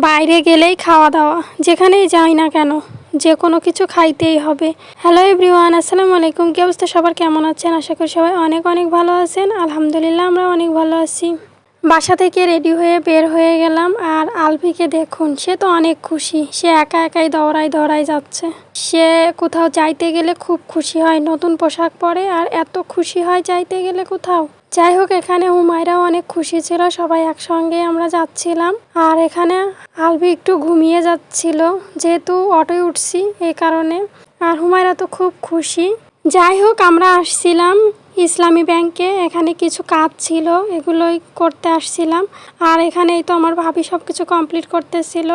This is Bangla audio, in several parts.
বাইরে গেলেই খাওয়া দাওয়া, যেখানেই যাই না কেন যে কোনো কিছু খাইতেই হবে। হ্যালো এভরিওয়ান, আসসালামু আলাইকুম। কি অবস্থা সবার, কেমন আছেন? আশা করি সবাই অনেক অনেক ভালো আছেন। আলহামদুলিল্লাহ আমরা অনেক ভালো আছি। বাসা থেকে রেডি হয়ে বের হয়ে গেলাম। আর আলভিকে দেখুন, সে তো অনেক খুশি। সে একা একাই দৌড়াই যাচ্ছে। সে কোথাও যাইতে গেলে খুব খুশি হয়, নতুন পোশাক পরে আর এত খুশি হয় যাইতে গেলে কোথাও। যাই হোক, এখানে হুমায়রাও অনেক খুশি ছিল, সবাই একসঙ্গে আমরা যাচ্ছিলাম। আর এখানে আলভি একটু ঘুমিয়ে যাচ্ছিল, যেহেতু অটোয় উঠছি এই কারণে। আর হুমায়রা তো খুব খুশি। যাই হোক, আমরা আসছিলাম ইসলামী ব্যাংকে, এখানে কিছু কাজ ছিল, এগুলোই করতে আসছিলাম। আর এখানেই তো আমার ভাবি সব কিছু কমপ্লিট করতেছিল।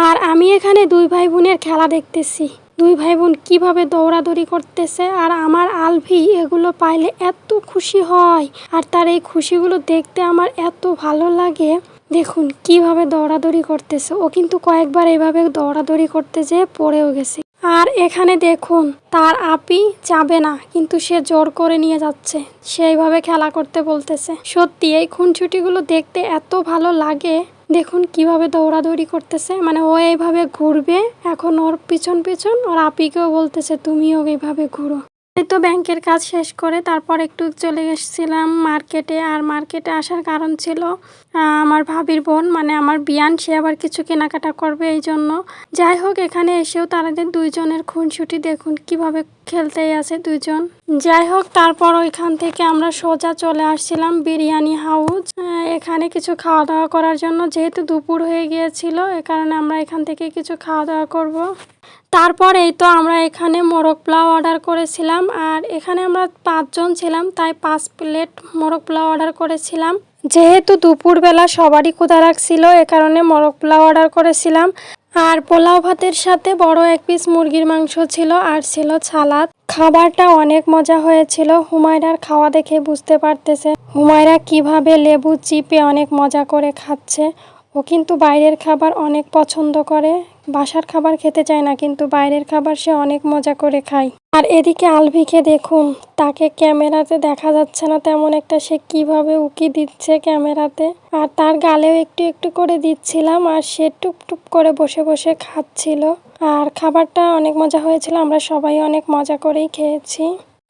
আর আমি এখানে দুই ভাই বোনের খেলা দেখতেছি, দুই ভাই বোন কীভাবে দৌড়াদৌড়ি করতেছে। আর আমার আলভি এগুলো পাইলে এত খুশি হয়, আর তার এই খুশিগুলো দেখতে আমার এত ভালো লাগে। দেখুন কিভাবে দৌড়াদৌড়ি করতেছে। ও কিন্তু কয়েকবার এইভাবে দৌড়াদৌড়ি করতে যেয়ে পড়েও গেছে। আর এখানে দেখুন, তার আপি যাবে না, কিন্তু সে জোর করে নিয়ে যাচ্ছে, সেইভাবে খেলা করতে বলতেছে। সত্যি এই খুনছুটিগুলো দেখতে এত ভালো লাগে। দেখুন কিভাবে দৌড়াদৌড়ি করতেছে, মানে ও এইভাবে ঘুরবে, এখন ওর পিছন পিছন ওর আপিকেও বলতেছে তুমিও এইভাবে ঘুরো। এই তো ব্যাংকের কাজ শেষ করে তারপর একটু চলে গেছিলাম মার্কেটে। আর মার্কেটে আসার কারণ ছিল আমার ভাবির বোন, মানে আমার বিয়ান, সে আবার কিছু কেনাকাটা করবে এই জন্য। যাই হোক, এখানে এসেও তাদের দুইজনের খুনসুটি দেখুন কিভাবে খেলতেই আছে দুইজন। যাই হোক, তারপর ওইখান থেকে আমরা সোজা চলে আসছিলাম বিরিয়ানি হাউস, এখানে কিছু খাওয়া দাওয়া করার জন্য। যেহেতু দুপুর হয়ে গিয়েছিল, এ কারণে আমরা এখান থেকে কিছু খাওয়া দাওয়া করব। তারপর এই তো আমরা এখানে মোরগ পোলাও অর্ডার করেছিলাম। আর এখানে আমরা 5 জন ছিলাম, তাই 5 প্লেট মোরগ পোলাও অর্ডার করেছিলাম। যেহেতু দুপুরবেলা সবারই ক্ষুধা লাগছিল, এ কারণে মোরগ পোলাও অর্ডার করেছিলাম। আর পোলাও ভাতের সাথে বড় 1 পিস মুরগির মাংস ছিল, আর ছিল সালাদ। খাবারটা অনেক মজা হয়েছিল। হুমায়রার খাওয়া দেখে বুঝতে পারতেছে হুমায়রা কিভাবে লেবু চিপে অনেক মজা করে খাচ্ছে। ও কিন্তু বাইরের খাবার অনেক পছন্দ করে, বাসার খাবার খেতে চায় না, কিন্তু বাইরের খাবার সে অনেক মজা করে খায়। আর এদিকে আলভিকে দেখুন, তাকে ক্যামেরাতে দেখা যাচ্ছে না তেমন একটা, সে কিভাবে উকি দিচ্ছে ক্যামেরাতে। আর তার গালেও একটু একটু করে দিচ্ছিলাম, আর সে টুপ করে বসে বসে খাচ্ছিল। আর খাবারটা অনেক মজা হয়েছিল, আমরা সবাই অনেক মজা করেই খেয়েছি।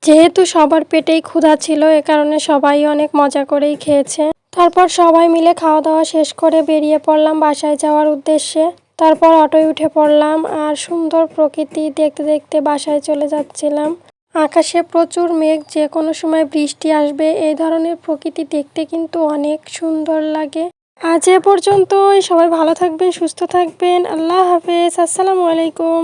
যেহেতু সবার পেটেই ক্ষুধা ছিল, এ কারণে সবাই অনেক মজা করেই খেয়েছে। তারপর সবাই মিলে খাওয়া দাওয়া শেষ করে বেরিয়ে পড়লাম বাসায় যাওয়ার উদ্দেশ্যে। তারপর অটোয় উঠে পড়লাম, আর সুন্দর প্রকৃতি দেখতে দেখতে বাসায় চলে যাচ্ছিলাম। আকাশে প্রচুর মেঘ, যে কোনো সময় বৃষ্টি আসবে, এই ধরনের প্রকৃতি দেখতে কিন্তু অনেক সুন্দর লাগে। আজ এ পর্যন্তই, সবাই ভালো থাকবেন, সুস্থ থাকবেন। আল্লাহ হাফেজ, আসসালামু আলাইকুম।